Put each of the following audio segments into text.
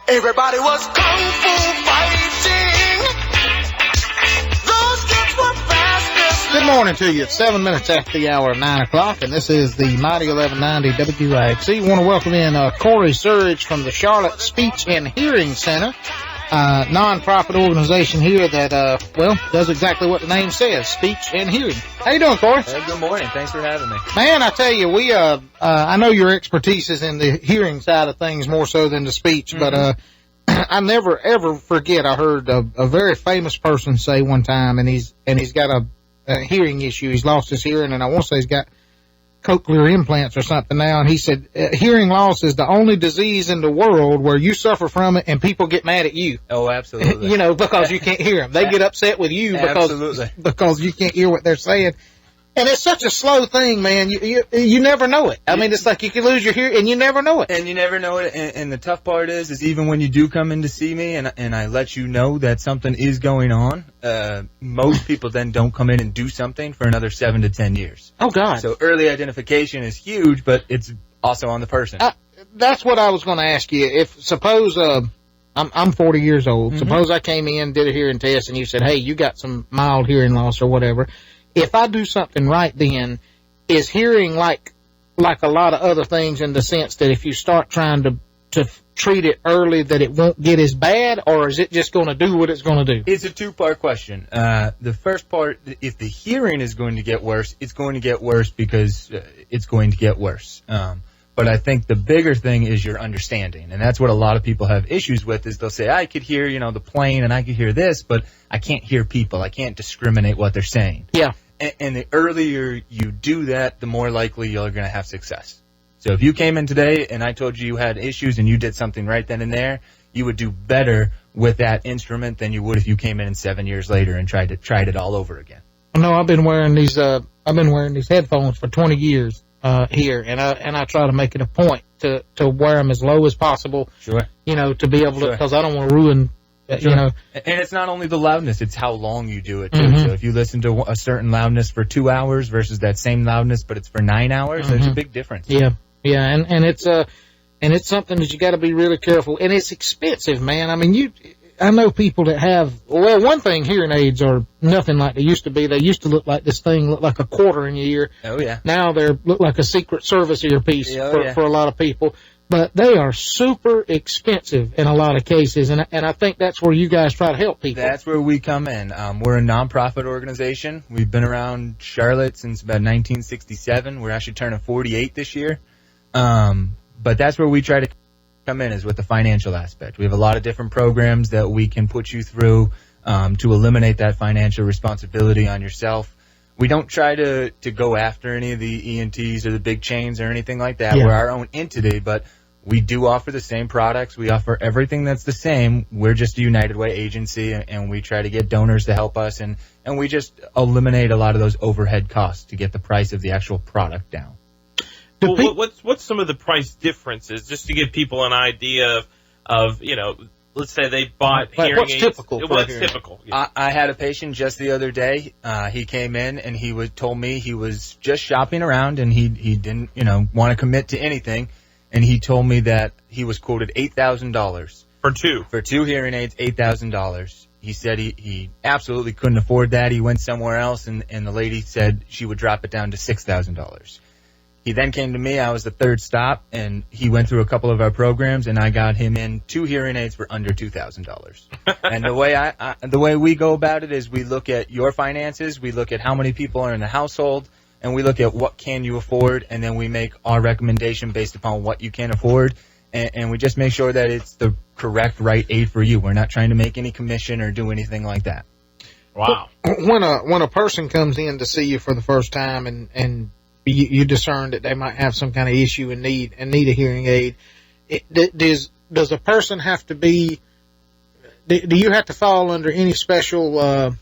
Everybody was kung fu fighting. Those kids were fast. Good morning to you. It's 7 minutes after the hour of 9 o'clock, and this is the Mighty 1190 WIXE. I want to welcome in Cory Surridge from the Charlotte Speech and Hearing Center, non-profit organization here that, does exactly what the name says, speech and hearing. How you doing, Cory? Good morning. Thanks for having me. Man, I tell you, I know your expertise is in the hearing side of things more so than the speech, but I never ever forget. I heard a very famous person say one time, and he's got a hearing issue. He's lost his hearing, and I want to say he's got cochlear implants or something now. And he said, hearing loss is the only disease in the world where you suffer from it and people get mad at you. Oh, absolutely. Because you can't hear them. They get upset with you because you can't hear what they're saying. And it's such a slow thing, man. You never know it. I mean, it's like you can lose your hearing and you never know it. And you never know it. And the tough part is even when you do come in to see me and I let you know that something is going on, most people then don't come in and do something for another 7 to 10 years. Oh, God. So early identification is huge, but it's also on the person. That's what I was going to ask you. If suppose I'm 40 years old. Mm-hmm. Suppose I came in, did a hearing test, and you said, hey, you got some mild hearing loss or whatever. If I do something right then, is hearing like a lot of other things in the sense that if you start trying to treat it early that it won't get as bad, or is it just going to do what it's going to do? It's a two-part question. The first part, if the hearing is going to get worse, it's going to get worse because it's going to get worse. But I think the bigger thing is your understanding, and that's what a lot of people have issues with is they'll say, I could hear, the plane and I could hear this, but I can't hear people. I can't discriminate what they're saying. Yeah. And the earlier you do that, the more likely you're going to have success. So if you came in today and I told you had issues and you did something right then and there, you would do better with that instrument than you would if you came in 7 years later and tried it all over again. No, I've been wearing these headphones for 20 years here, and I try to make it a point to wear them as low as possible. Sure. To be able to, because I don't want to ruin. Sure. And it's not only the loudness, it's how long you do it, too. Mm-hmm. So if you listen to a certain loudness for 2 hours versus that same loudness, but it's for 9 hours, there's a big difference. Yeah, and it's something that you got to be really careful. And it's expensive, man. I mean, I know people that have, one thing, hearing aids are nothing like they used to be. They used to look like this thing, look like a quarter in your ear. Oh, yeah. Now they look like a Secret Service earpiece for a lot of people. But they are super expensive in a lot of cases, and I think that's where you guys try to help people. That's where we come in. We're a nonprofit organization. We've been around Charlotte since about 1967. We're actually turning 48 this year. But that's where we try to come in, is with the financial aspect. We have a lot of different programs that we can put you through to eliminate that financial responsibility on yourself. We don't try to go after any of the ENTs or the big chains or anything like that. Yeah. We're our own entity, but we do offer the same products. We offer everything that's the same. We're just a United Way agency, and we try to get donors to help us, and we just eliminate a lot of those overhead costs to get the price of the actual product down. Well, what's some of the price differences, just to give people an idea of let's say they bought hearing aids. What's typical? Yeah. I had a patient just the other day. He came in and he told me he was just shopping around and he didn't want to commit to anything, and he told me that he was quoted $8,000 for two hearing aids. $8,000. He said he absolutely couldn't afford that. He went somewhere else, and the lady said she would drop it down to $6,000. He then came to me. I was the third stop, and he went through a couple of our programs, and I got him in 2 hearing aids for under $2,000. And the way we go about it is we look at your finances, we look at how many people are in the household, and we look at what can you afford, and then we make our recommendation based upon what you can afford, and we just make sure that it's the correct right aid for you. We're not trying to make any commission or do anything like that. Wow. When a person comes in to see you for the first time and you discern that they might have some kind of issue and need a hearing aid, does a person have to be, do you have to fall under any special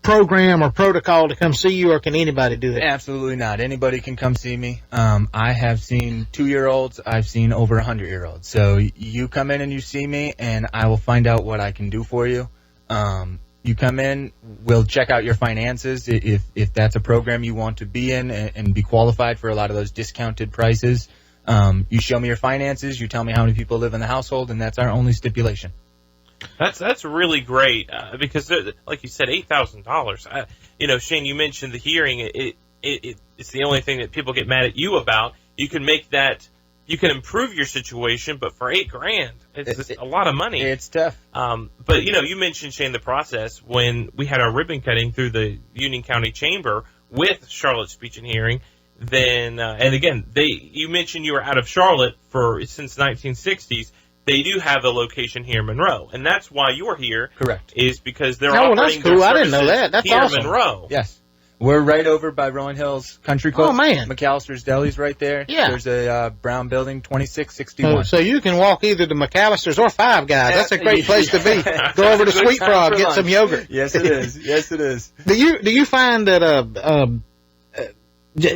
program or protocol to come see you, or can anybody do that? Absolutely not. Anybody can come see me. I have seen 2-year-olds. I've seen over 100-year-olds. So you come in and you see me, and I will find out what I can do for you. You come in, we'll check out your finances if that's a program you want to be in and be qualified for a lot of those discounted prices. You show me your finances, you tell me how many people live in the household, and that's our only stipulation. That's really great because, like you said, $8,000. Shane, you mentioned the hearing. It's the only thing that people get mad at you about. You can make that. You can improve your situation, but for $8,000, it's a lot of money. It's tough. But you mentioned, Shane, the process when we had our ribbon cutting through the Union County Chamber with Charlotte Speech and Hearing. Then, and again, you mentioned you were out of Charlotte since 1960s. They do have a location here in Monroe, and that's why you're here. Correct. Is because they're operating that's cool. their I didn't know that. services That's here awesome. in Monroe. Yes. We're right over by Rowan Hills Country Club. Oh, man. McAllister's Deli's right there. Yeah. There's a brown building, 2661. So you can walk either to McAllister's or Five Guys. That's a great place to be. Go over to Good Sweet time Frog, for get lunch. some yogurt. Yes, it is. Yes, it is. Do you find that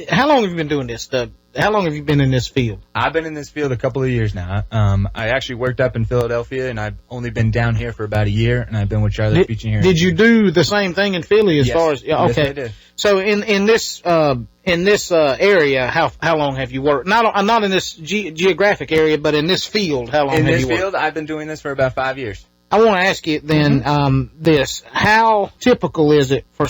how long have you been doing this? How long have you been in this field? I've been in this field a couple of years now. I actually worked up in Philadelphia, and I've only been down here for about a year, and I've been with Charlotte Speech and Hearing. Did you do the same thing in Philly as Yes. far as okay? Yes, I did. So in this area, how long have you worked? Not in this geographic area, but in this field, how long have you worked? In this field, I've been doing this for about 5 years. I want to ask you then this: how typical is it for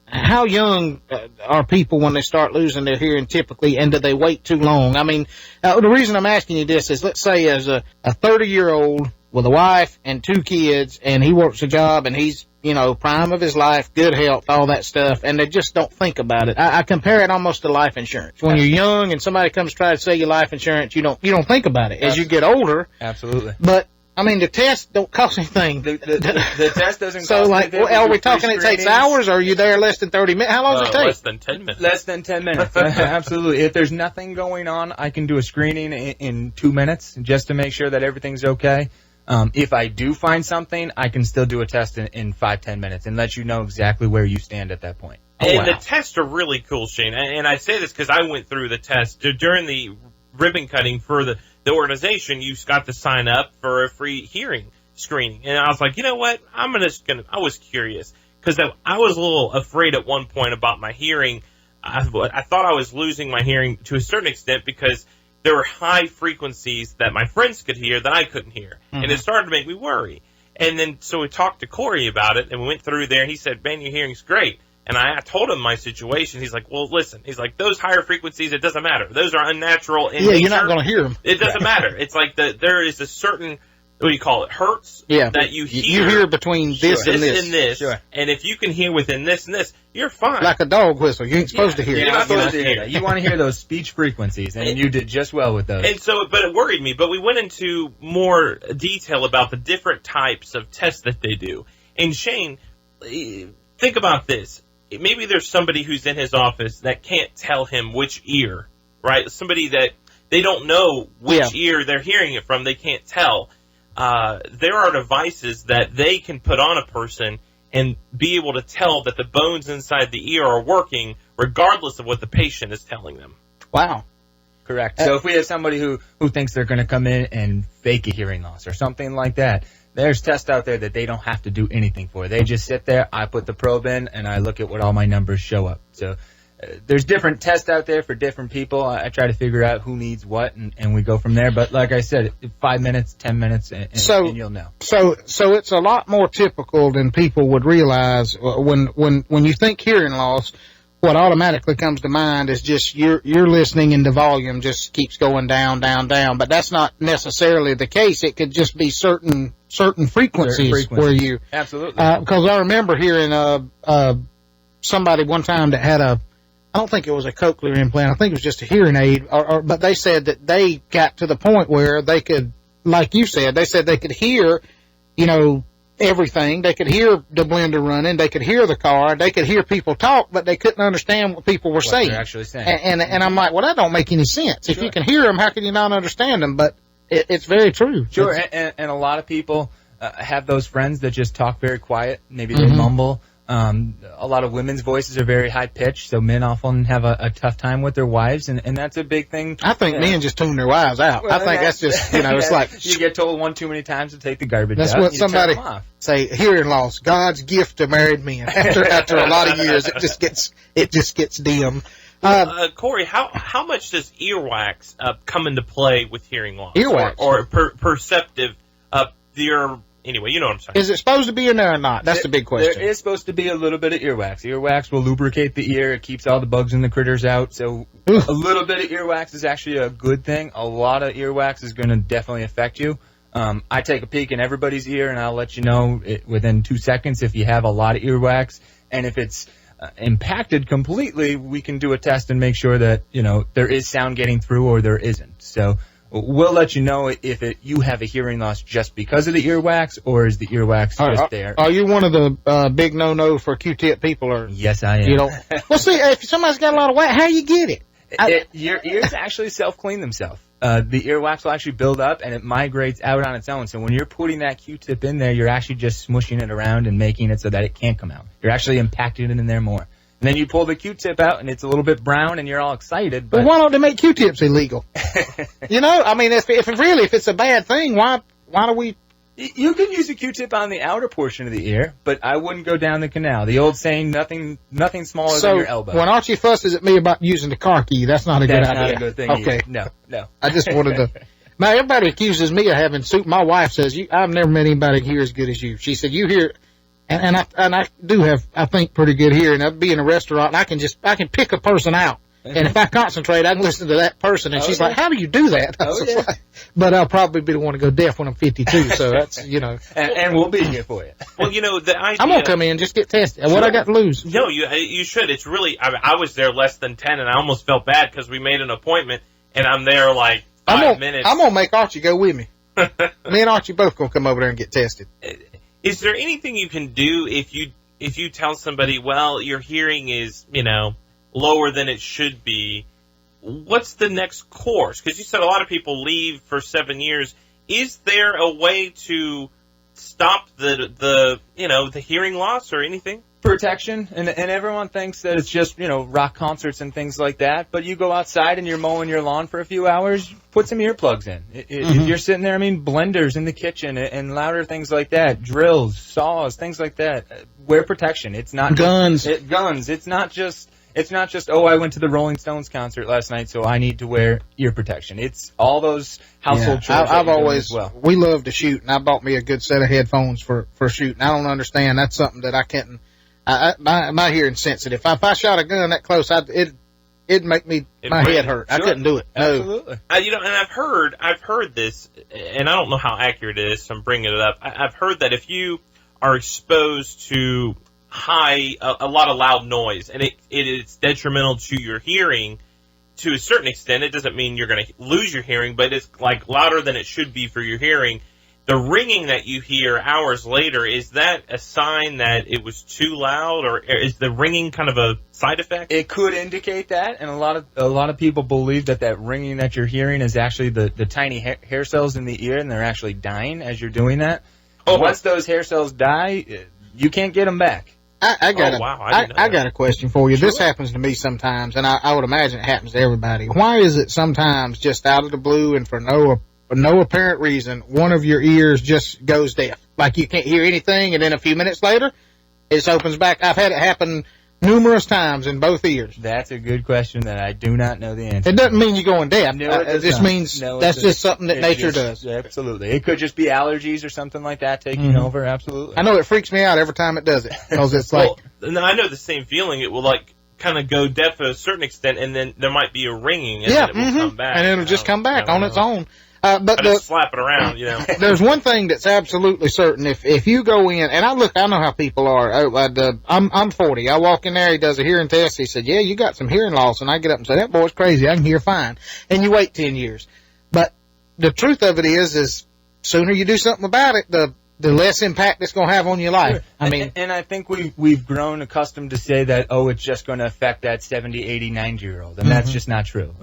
how young are people when they start losing their hearing typically, and do they wait too long? I mean, the reason I'm asking you this is, let's say as a 30-year-old with a wife and 2 kids, and he works a job, and he's, prime of his life, good health, all that stuff, and they just don't think about it. I compare it almost to life insurance. When you're young and somebody comes to try to sell you life insurance, you don't think about it. As you get older, Absolutely. but I mean, the test don't cost anything. The test doesn't cost so, anything. are we talking it takes hours, or are you there less than 30 minutes? How long does it take? Less than 10 minutes. Less than 10 minutes. Absolutely. If there's nothing going on, I can do a screening in 2 minutes just to make sure that everything's okay. If I do find something, I can still do a test in 5-10 minutes and let you know exactly where you stand at that point. And the tests are really cool, Shane. And I say this because I went through the test during the ribbon cutting for the organization. You got to sign up for a free hearing screening, and I was like, you know what? I was curious because I was a little afraid at one point about my hearing. I thought I was losing my hearing to a certain extent because there were high frequencies that my friends could hear that I couldn't hear, and it started to make me worry. And then so we talked to Cory about it, and we went through there. And he said, "Man, your hearing's great." And I told him my situation. He's like, well, listen. He's like, those higher frequencies, it doesn't matter. Those are unnatural in nature. You're not going to hear them. It doesn't matter. It's like there is a certain, what do you call it, hertz that you hear. You hear between this and this. And this. Sure. And if you can hear within this and this, you're fine. Like a dog whistle. You ain't supposed to hear You're it. not supposed to hear that. You want to hear those speech frequencies, and you did just well with those. And so, but it worried me. But we went into more detail about the different types of tests that they do. And Shane, think about this. Maybe there's somebody who's in his office that can't tell him which ear, right? Somebody that they don't know which ear they're hearing it from. They can't tell. There are devices that they can put on a person and be able to tell that the bones inside the ear are working regardless of what the patient is telling them. Wow. Correct. So if we have somebody who thinks they're going to come in and fake a hearing loss or something like that, there's tests out there that they don't have to do anything for. They just sit there, I put the probe in, and I look at what all my numbers show up. So there's different tests out there for different people. I try to figure out who needs what, and we go from there. But like I said, 5 minutes, 10 minutes, and you'll know. So it's a lot more typical than people would realize. When you think hearing loss, what automatically comes to mind is just you're listening and the volume just keeps going down, down, down. But that's not necessarily the case. It could just be certain frequencies where you absolutely. Because I remember hearing somebody one time that had I don't think it was a cochlear implant. I think it was just a hearing aid. But they said that they got to the point where they could, like you said, they said they could hear, everything. They could hear the blender running. They could hear the car. They could hear people talk, but they couldn't understand what people were saying. They're actually saying. And I'm like, well, that don't make any sense. If you can hear them, how can you not understand them? But it's very true. Sure, and a lot of people have those friends that just talk very quiet. Maybe they mumble. A lot of women's voices are very high pitched, so men often have a tough time with their wives, and that's a big thing. I think men just tune their wives out. Well, I think that's just, it's like you get told one too many times to take the garbage that's out. That's what somebody say. Hearing loss, God's gift to married men. After a lot of years, it just gets dim. Cory, how much does earwax come into play with hearing loss? Earwax? Or perceptive, anyway, you know what I'm saying. Is it supposed to be in there or not? That's the big question. There is supposed to be a little bit of earwax. Earwax will lubricate the ear. It keeps all the bugs and the critters out. So a little bit of earwax is actually a good thing. A lot of earwax is going to definitely affect you. I take a peek in everybody's ear, and I'll let you know within 2 seconds if you have a lot of earwax. And if it's impacted completely, we can do a test and make sure that, there is sound getting through or there isn't. So we'll let you know if you have a hearing loss just because of the earwax, or is the earwax just there. Are you one of the big no-no for Q-tip people? Or Yes, I am. You don't? Well, see, if somebody's got a lot of wax, how you get it? Your ears actually self-clean themselves. The earwax will actually build up, and it migrates out on its own. So when you're putting that Q-tip in there, you're actually just smushing it around and making it so that it can't come out. You're actually impacting it in there more. And then you pull the Q-tip out, and it's a little bit brown, and you're all excited. But why don't they make Q-tips illegal? I mean, if it's a bad thing, why do we? You can use a Q-tip on the outer portion of the ear, but I wouldn't go down the canal. The old saying, nothing smaller than your elbow. When Archie fusses at me about using the car key, that's not a good idea. That's not a good thing Okay. either. No. I just wanted to. Now, everybody accuses me of having soup. My wife says, I've never met anybody here as good as you. She said, you hear, and I do have, I think, pretty good hearing. I'd be in a restaurant, and I can pick a person out. And if I concentrate, I can listen to that person. And she's like, how do you do that? But I'll probably be the one to go deaf when I'm 52. So that's, And we'll be here for you. Well, the idea. I'm going to come in, just get tested. Sure. What I got to lose? No, you should. It's really, I was there less than 10, and I almost felt bad because we made an appointment, and I'm there like 5 minutes. I'm going to make Archie go with me. Me and Archie both going to come over there and get tested. Is there anything you can do if you tell somebody, well, your hearing is, lower than it should be? What's the next course? Because you said a lot of people leave for 7 years. Is there a way to stop the hearing loss or anything? Protection, and everyone thinks that it's just, rock concerts and things like that, but you go outside and you're mowing your lawn for a few hours, put some earplugs in. If you're sitting there, blenders in the kitchen and louder things like that, drills, saws, things like that. Wear protection. It's not guns. Guns. It's not just, I went to the Rolling Stones concert last night, so I need to wear ear protection. It's all those household chores. I've always, we love to shoot, and I bought me a good set of headphones for shooting. I don't understand. That's something that I can't, my hearing's sensitive. If I shot a gun that close, it'd make my head hurt. Sure. I couldn't do it. No. Absolutely. And I've heard this, and I don't know how accurate it is, so I'm bringing it up. I've heard that if you are exposed to a lot of loud noise, and it is detrimental to your hearing to a certain extent. It doesn't mean you're going to lose your hearing, but it's like louder than it should be for your hearing. The ringing that you hear hours later, is that a sign that it was too loud, or is the ringing kind of a side effect? It could indicate that, and a lot of people believe that ringing that you're hearing is actually the tiny hair cells in the ear, and they're actually dying as you're doing that. Once those hair cells die, you can't get them back. I got a question for you. Sure. This happens to me sometimes, and I would imagine it happens to everybody. Why is it sometimes just out of the blue and for no apparent reason, one of your ears just goes deaf? Like you can't hear anything, and then a few minutes later, it opens back. I've had it happen numerous times in both ears. That's a good question that I do not know the answer. It doesn't mean you're going deaf. No, it just means that's just something that nature does. Absolutely. It could just be allergies or something like that taking over. Absolutely. I know it freaks me out every time it does it, because it's like... I know the same feeling. It will kind of go deaf to a certain extent, and then there might be a ringing, and then it will come back. And it'll just come back on its own. But just slap it around, There's one thing that's absolutely certain. If you go in, and I know how people are. I'm 40. I walk in there. He does a hearing test. He said, "Yeah, you got some hearing loss." And I get up and say, "That boy's crazy. I can hear fine." And you wait 10 years. But the truth of it is sooner you do something about it, the less impact it's going to have on your life. I mean, and I think we've grown accustomed to say that, it's just going to affect that 70, 80, 90-year-old, and that's just not true.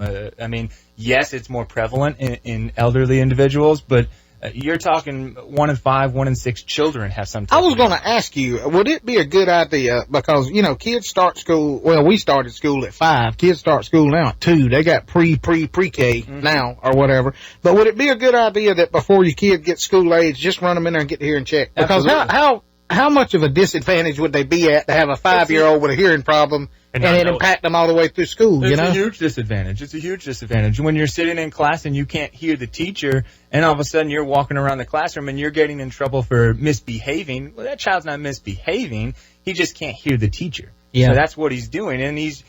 Yes, it's more prevalent in elderly individuals, but you're talking 1 in 5, 1 in 6 children have some type I was going to ask you, would it be a good idea, because, kids start school, we started school at 5. Kids start school now at 2. They got pre-K now or whatever. But would it be a good idea that before your kid gets school age, just run them in there and get the hearing checked? Because how much of a disadvantage would they be at to have a 5-year-old with a hearing problem and it impact them all the way through school. It's a huge disadvantage. It's a huge disadvantage when you're sitting in class and you can't hear the teacher, and all of a sudden you're walking around the classroom and you're getting in trouble for misbehaving. Well, that child's not misbehaving. He just can't hear the teacher. Yeah. So that's what he's doing, and he's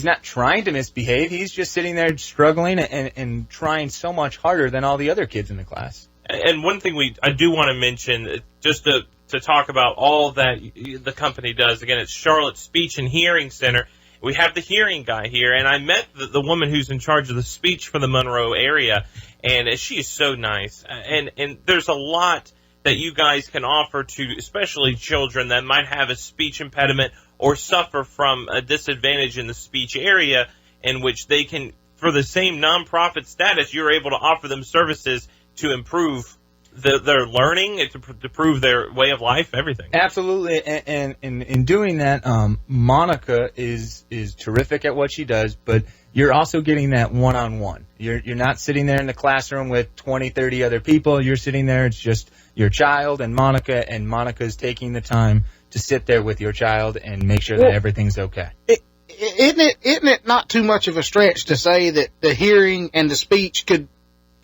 not trying to misbehave. He's just sitting there struggling and trying so much harder than all the other kids in the class. And one thing I do want to mention, just to talk about all that the company does. Again, it's Charlotte Speech and Hearing Center. We have the hearing guy here, and I met the woman who's in charge of the speech for the Monroe area, and she is so nice. And there's a lot that you guys can offer to especially children that might have a speech impediment or suffer from a disadvantage in the speech area, in which they can, for the same nonprofit status, you're able to offer them services to improve their learning, to improve their way of life, everything. Absolutely, and in doing that, Monica is terrific at what she does, but you're also getting that one-on-one. You're not sitting there in the classroom with 20, 30 other people. You're sitting there, it's just your child and Monica's taking the time to sit there with your child and make sure that everything's okay. Isn't it not too much of a stretch to say that the hearing and the speech could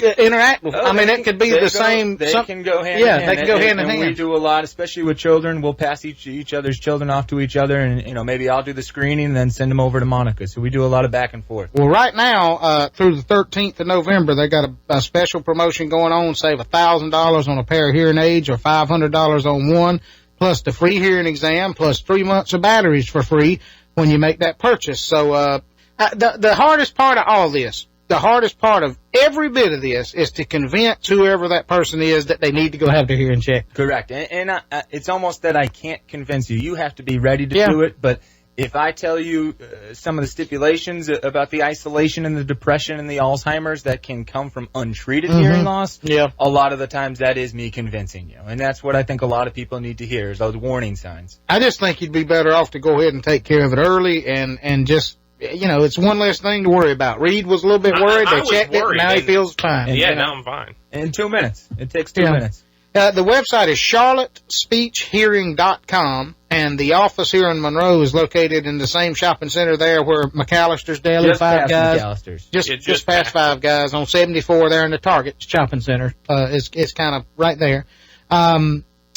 interact with? I mean, it could be the same. They can go hand in hand. Yeah, they can go hand in hand. We do a lot, especially with children. We'll pass each other's children off to each other, and maybe I'll do the screening and then send them over to Monica. So we do a lot of back and forth. Well, right now, through the 13th of November, they got a special promotion going on. Save $1,000 on a pair of hearing aids, or $500 on one, plus the free hearing exam, plus 3 months of batteries for free when you make that purchase. So the hardest part of all this, the hardest part of every bit of this, is to convince whoever that person is that they need to go have their hearing checked. Correct. And it's almost that I can't convince you. You have to be ready to do it. But if I tell you some of the stipulations about the isolation and the depression and the Alzheimer's that can come from untreated hearing loss, a lot of the times that is me convincing you. And that's what I think a lot of people need to hear, is those warning signs. I just think you'd be better off to go ahead and take care of it early and just, it's one less thing to worry about. Reed was a little bit worried. They checked it, and now he feels fine. Now I'm fine. In 2 minutes. It takes 2 minutes. The website is charlottespeechhearing.com, and the office here in Monroe is located in the same shopping center there where McAllister's Deli, Five Guys. Just past Five Guys on 74 there in the Target shopping center. It's kind of right there.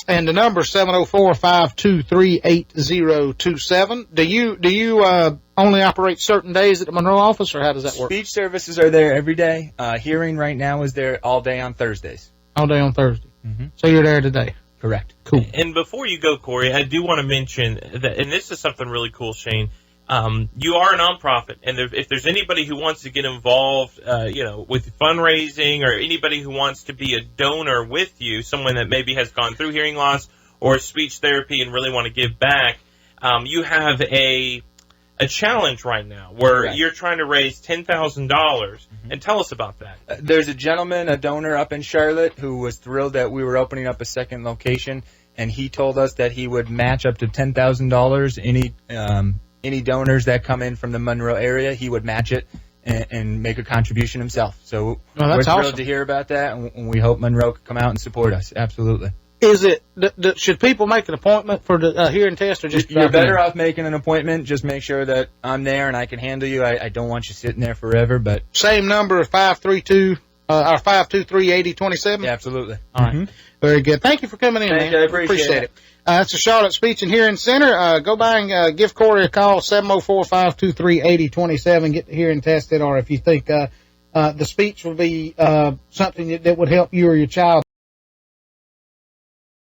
And the number is 704-523-8027. Do you only operate certain days at the Monroe office, or how does that work? Speech services are there every day. Hearing right now is there all day on Thursdays. All day on Thursday. Mm-hmm. So you're there today. Correct. Cool. And before you go, Cory, I do want to mention that, and this is something really cool, Shane. You are a nonprofit, and if there's anybody who wants to get involved, with fundraising, or anybody who wants to be a donor with you, someone that maybe has gone through hearing loss or speech therapy and really want to give back, you have a challenge right now where you're trying to raise $10,000. And tell us about that. There's a gentleman, a donor up in Charlotte, who was thrilled that we were opening up a second location, and he told us that he would match up to $10,000. Any donors that come in from the Monroe area, he would match it and make a contribution himself. So we're thrilled to hear about that, and we hope Monroe could come out and support us. Absolutely. Is it? Should people make an appointment for the hearing test, or just you're better off making an appointment? Just make sure that I'm there and I can handle you. I don't want you sitting there forever. But same number, 523-8027. Yeah, absolutely. All right. Very good. Thank you for coming in, man. I appreciate it. It's the Charlotte Speech and Hearing Center. Go by and give Cory a call, 704-523-8027. Get the hearing tested, or if you think the speech will be something that would help you or your child.